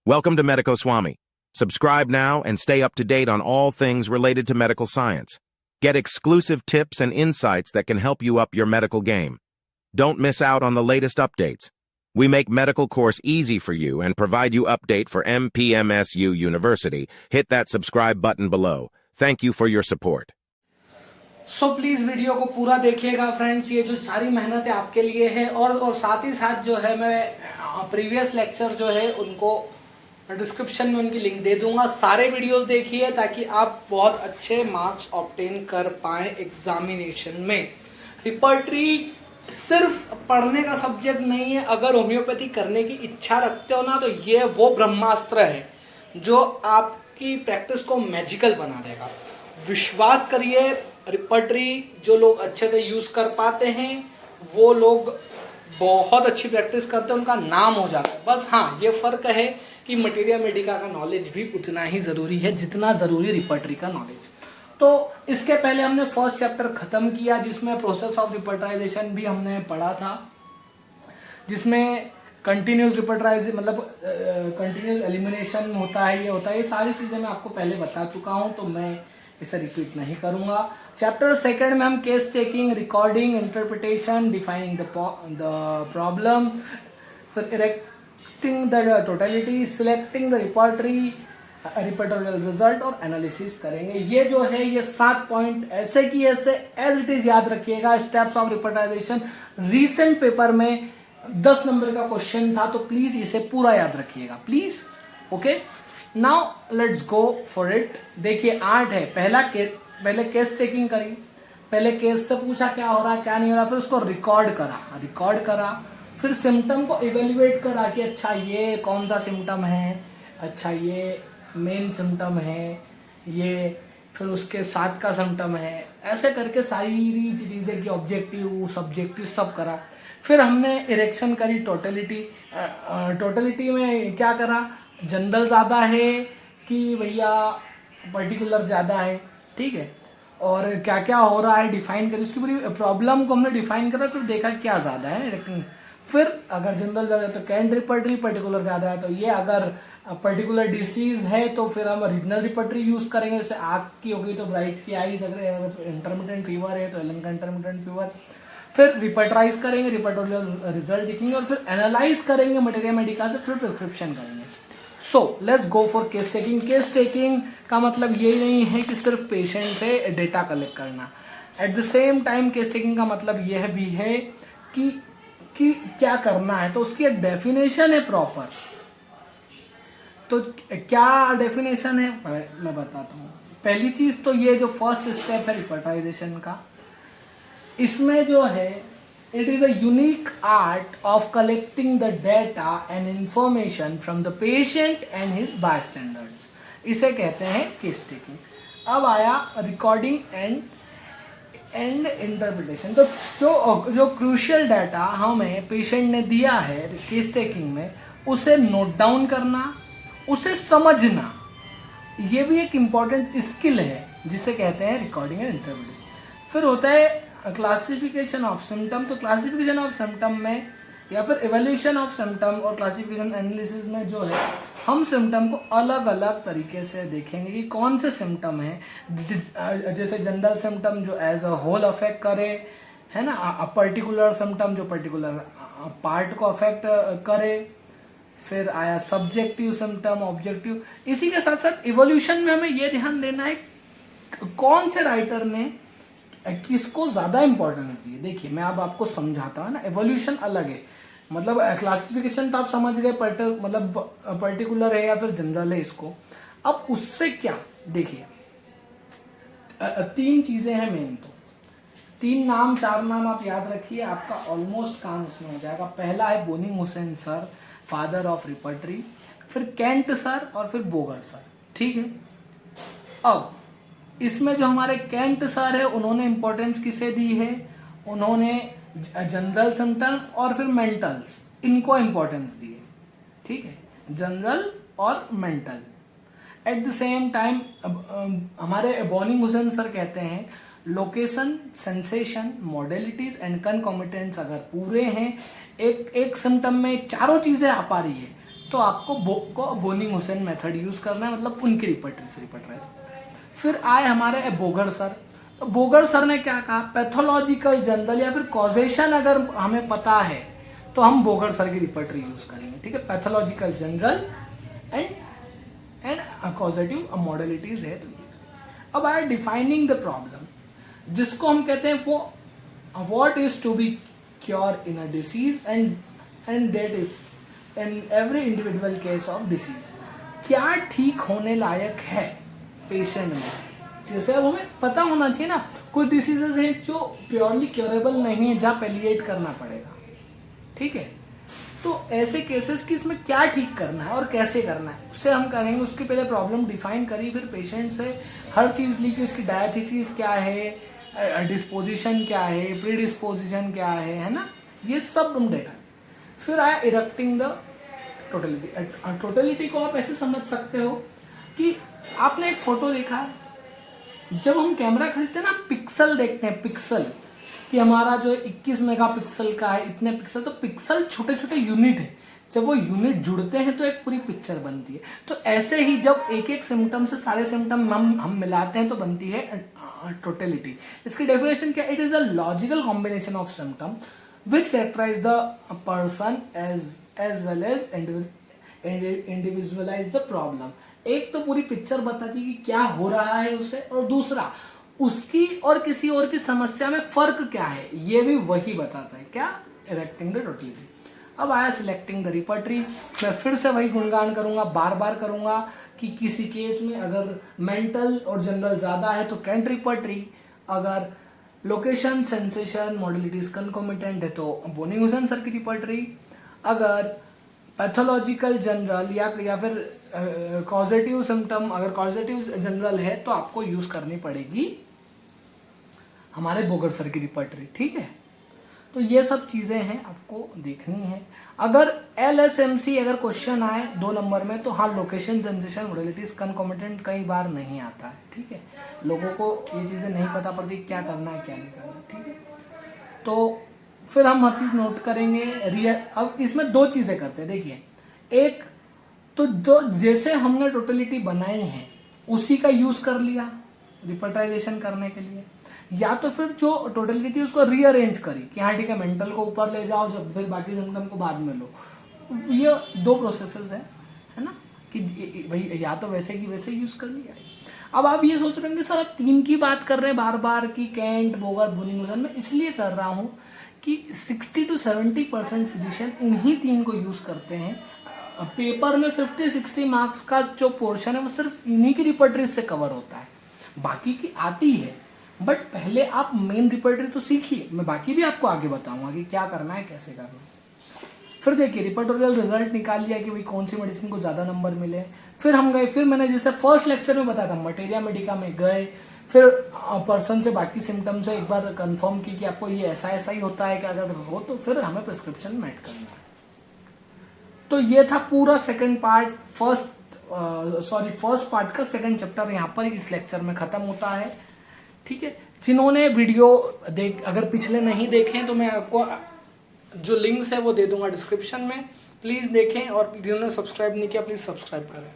Welcome to Medico Swami. Subscribe now and stay up to date on all things related to medical science. Get exclusive tips and insights that can help you up your medical game. Don't miss out on the latest updates. We make medical course easy for you and provide you update for MPMSU University. Hit that subscribe button below. Thank you for your support. So please video को पूरा देखिएगा friends. ये जो सारी मेहनत है आपके लिए है और साथ ही साथ जो है मैं प्रीवियस लेक्चर जो है उनको डिस्क्रिप्शन में उनकी लिंक दे दूंगा। सारे वीडियोस देखिए ताकि आप बहुत अच्छे मार्क्स ऑब्टेन कर पाएँ एग्जामिनेशन में। रिपर्टरी सिर्फ पढ़ने का सब्जेक्ट नहीं है। अगर होम्योपैथी करने की इच्छा रखते हो ना तो ये वो ब्रह्मास्त्र है जो आपकी प्रैक्टिस को मैजिकल बना देगा। विश्वास करिए, रिपर्टरी जो लोग अच्छे से यूज़ कर पाते हैं वो लोग बहुत अच्छी प्रैक्टिस करते हैं, उनका नाम हो जाता है। बस हाँ, ये फ़र्क है कि मटेरिया मेडिका का नॉलेज भी उतना ही ज़रूरी है जितना ज़रूरी रिपर्टरी का नॉलेज। तो इसके पहले हमने फर्स्ट चैप्टर ख़त्म किया जिसमें प्रोसेस ऑफ रिपर्टराइजेशन भी हमने पढ़ा था, जिसमें कंटिन्यूस रिपर्टराइजेशन मतलब कंटिन्यूस एलिमिनेशन होता है, ये सारी चीज़ें मैं आपको पहले बता चुका हूँ तो मैं इसे रिपीट नहीं करूँगा। चैप्टर सेकंड में हम case taking, recording, interpretation, defining the problem, फिर erecting the totality, selecting the repertorial result और एनालिसिस करेंगे। ये जो है ये 7 पॉइंट ऐसे की ऐसे एज इट इज याद रखिएगा। स्टेप्स ऑफ रिपर्टराइजेशन रीसेंट पेपर में 10 नंबर का क्वेश्चन था तो प्लीज इसे पूरा याद रखिएगा please. Okay, now let's go for it. देखिए 8 है। पहले केस टेकिंग करी, पहले केस से पूछा क्या हो रहा क्या नहीं हो रहा, फिर उसको रिकॉर्ड करा, फिर सिम्टम को इवेल्युएट करा कि अच्छा ये कौन सा सिम्टम है, अच्छा ये मेन सिम्टम है, ये फिर उसके साथ का सिम्टम है, ऐसे करके सारी चीज़ें की ऑब्जेक्टिव सब्जेक्टिव सब करा। फिर हमने इरेक्शन करी, टोटलिटी में क्या करा, जनरल ज़्यादा है कि भैया पर्टिकुलर ज़्यादा है, ठीक है, और क्या क्या हो रहा है डिफाइन करी, उसकी पूरी प्रॉब्लम को हमने डिफाइन करा, फिर देखा क्या ज़्यादा है। फिर अगर जनरल ज़्यादा है तो कैंट रिपर्टरी, पर्टिकुलर ज़्यादा है तो ये, अगर पर्टिकुलर डिसीज है तो फिर हम रीजनल रिपर्टरी यूज़ करेंगे। जैसे आँख की होगी तो ब्राइट की आईज, अगर इंटरमिटेंट फीवर है तो एलन का इंटरमिटेंट फीवर। फिर रिपर्टराइज करेंगे, रिपर्टोरियल रिजल्ट देखेंगे और फिर एनालाइज करेंगे मटेरिया मेडिका से, फिर प्रिस्क्रिप्शन करेंगे। So let's go for case taking. Case taking का मतलब ये नहीं है कि सिर्फ पेशेंट से डेटा कलेक्ट करना। At the same time case taking का मतलब यह भी है कि क्या करना है, तो उसकी एक डेफिनेशन है प्रॉपर। तो क्या डेफिनेशन है मैं बताता हूँ। पहली चीज़ तो ये जो फर्स्ट स्टेप है रिपर्टराइजेशन का, इसमें जो है it is a unique art of collecting the data and information from the patient and his bystanders. इसे कहते हैं केस टेकिंग। अब आया रिकॉर्डिंग एंड इंटरप्रिटेशन। तो जो क्रूशियल डाटा हमें पेशेंट ने दिया है केस टेकिंग में, उसे नोट डाउन करना, उसे समझना, ये भी एक इम्पॉर्टेंट स्किल है जिसे कहते हैं रिकॉर्डिंग एंड इंटरप्रिटेशन। फिर होता है क्लासिफिकेशन ऑफ सिम्टम। तो क्लासिफिकेशन ऑफ सिम्टम में या फिर एवोल्यूशन ऑफ सिम्टम और क्लासिफिकेशन एनालिसिस में जो है हम सिम्टम को अलग अलग तरीके से देखेंगे कि कौन से सिम्टम है। जैसे जनरल सिम्टम जो एज अ होल अफेक्ट करे, है ना, पर्टिकुलर सिम्टम जो पर्टिकुलर पार्ट को अफेक्ट करे। फिर आया सब्जेक्टिव सिम्टम, ऑब्जेक्टिव। इसी के साथ साथ इवोल्यूशन में हमें यह ध्यान देना है कौन से राइटर ने किसको ज़्यादा इंपॉर्टेंस दी है। देखिए मैं अब आपको समझाता हूँ ना, एवोल्यूशन अलग है, मतलब क्लासिफिकेशन तो आप समझ गए, मतलब पर्टिकुलर है या फिर जनरल है इसको। अब उससे क्या, देखिए 3 चीज़ें हैं मेन। तो 3 नाम 4 नाम आप याद रखिए, आपका ऑलमोस्ट काम इसमें हो जाएगा। पहला है boning Hussain sir, father of repertory, फिर कैंट सर और फिर बोगर सर, ठीक है। अब इसमें जो हमारे कैंट सर है उन्होंने इंपॉर्टेंस किसे दी है, उन्होंने जनरल सिम्टम और फिर मेंटल्स, इनको इंपॉर्टेंस दी है, ठीक है, जनरल और mental. At the same time हमारे बॉनिंग हुसैन सर कहते हैं लोकेशन, सेंसेशन, मॉडलिटीज एंड कनकॉमिटेंट्स अगर पूरे हैं, एक सिम्टम में चारों चीज़ें आ पा रही है तो आपको बोनिंग हुसैन मेथड यूज़ करना है, मतलब उनकी रिपर्टरी से रिपर्टराइज। फिर आए हमारे बोगर सर। तो बोगर सर ने क्या कहा, पैथोलॉजिकल जनरल या फिर कॉजेशन अगर हमें पता है तो हम बोगर सर की रिपर्टरी यूज़ करेंगे, ठीक है। Pathological general and causative modalities है। अब आया डिफाइनिंग द प्रॉब्लम, जिसको हम कहते हैं वो what is to be cure in a disease and that is in every individual case of disease. क्या ठीक होने लायक है पेशेंट में, जैसे अब हमें पता होना चाहिए ना, कुछ डिसीजेज हैं जो प्योरली क्योरेबल नहीं है, जहाँ पेलिएट करना पड़ेगा, ठीक है। तो ऐसे केसेस की इसमें क्या ठीक करना है और कैसे करना है उससे हम करेंगे। उसके पहले प्रॉब्लम डिफाइन करी, फिर पेशेंट से हर चीज़ ली कि उसकी डायथिसिस क्या है, डिस्पोजिशन क्या है, प्री डिस्पोजिशन क्या है ना, ये सब हम देखा। फिर आया इरेक्टिंग द टोटलिटी। टोटलिटी को आप ऐसे समझ सकते हो कि आपने एक फोटो देखा है, जब हम कैमरा खरीदते हैं ना, पिक्सल देखते हैं, पिक्सल कि हमारा जो 21 मेगापिक्सल का है, इतने पिक्सल, तो पिक्सल छोटे छोटे यूनिट है, जब वो यूनिट जुड़ते हैं तो एक पूरी पिक्चर बनती है। तो ऐसे ही जब एक एक सिम्टम से सारे सिम्टम हम मिलाते हैं तो बनती है टोटलिटी। इसकी डेफिनेशन क्या, it is a logical combination of symptom which characterize the person as well as individualize the problem. एक तो पूरी पिक्चर बताती है कि क्या हो रहा है उसे, और दूसरा उसकी और किसी और की समस्या में फर्क क्या है, ये भी वही बताता है। क्या, इरेक्टिंग द टोटलिटी। अब आया सिलेक्टिंग द रिपर्टरी। मैं फिर से वही गुणगान करूंगा, बार बार करूंगा कि किसी केस में अगर मेंटल और जनरल ज्यादा है तो कैंट रिपर्टरी, अगर लोकेशन सेंसेशन मॉडलिटीज कंकोमिटेंट है तो बोनिंग हुसैन सर की रिपर्टरी, अगर पैथोलॉजिकल जनरल या फिर कॉजेटिव सिम्टम अगर कॉजेटिव जनरल है तो आपको यूज करनी पड़ेगी हमारे बोगर सर की रिपर्टरी, ठीक है। तो ये सब चीजें हैं आपको देखनी है। अगर LSMC अगर क्वेश्चन आए 2 नंबर में तो हाँ, लोकेशन सेंसेशन मॉडलिटीज कंकोमिटेंट कई बार नहीं आता है, ठीक है। लोगों को ये चीजें नहीं पता पड़ती क्या करना है क्या नहीं करना, ठीक है। तो फिर हम हर चीज नोट करेंगे। अब इसमें 2 चीजें करते हैं, देखिए। एक तो जो जैसे हमने टोटलिटी बनाई है उसी का यूज कर लिया रिपर्टाइजेशन करने के लिए, या तो फिर जो टोटलिटी थी उसको रीअरेंज करी कि हाँ ठीक है, मेंटल को ऊपर ले जाओ, जब फिर बाकी सिम्टम को बाद में लो। ये 2 प्रोसेसेस है ना, कि भाई या तो वैसे की वैसे यूज कर लिया। अब आप ये सोच रहे हैं कि सर आप 3 की बात कर रहे हैं बार बार कि कैंट, बोगर, बोनिंग हुसैन। मैं इसलिए कर रहा हूँ कि 60 to 70% फिजिशियन इन्हीं 3 को यूज करते हैं। पेपर में 50-60 मार्क्स का जो पोर्शन है वो सिर्फ इन्हीं की रिपर्टरी से कवर होता है, बाकी की आती है। बट पहले आप मेन रिपर्टरी तो सीखिए, मैं बाकी भी आपको आगे बताऊंगा कि क्या करना है कैसे करना है। फिर देखिए रिपर्टोरियल रिजल्ट निकाल लिया कि भाई कौन सी मेडिसिन को ज़्यादा नंबर मिले। फिर हम गए, फिर मैंने जैसे फर्स्ट लेक्चर में बताया था मटेरिया मेडिका में गए, फिर पर्सन से बाकी सिम्टम से एक बार कंफर्म की कि आपको ये ऐसा ही होता है कि अगर हो तो फिर हमें प्रिस्क्रिप्शन में ऐड करना है। तो ये था पूरा सेकंड पार्ट, फर्स्ट पार्ट का सेकंड चैप्टर यहाँ पर इस लेक्चर में खत्म होता है, ठीक है। जिन्होंने वीडियो अगर पिछले नहीं देखे तो मैं आपको जो लिंक्स है वो दे दूंगा डिस्क्रिप्शन में, प्लीज़ देखें, और जिन्होंने सब्सक्राइब नहीं किया प्लीज़ सब्सक्राइब करें।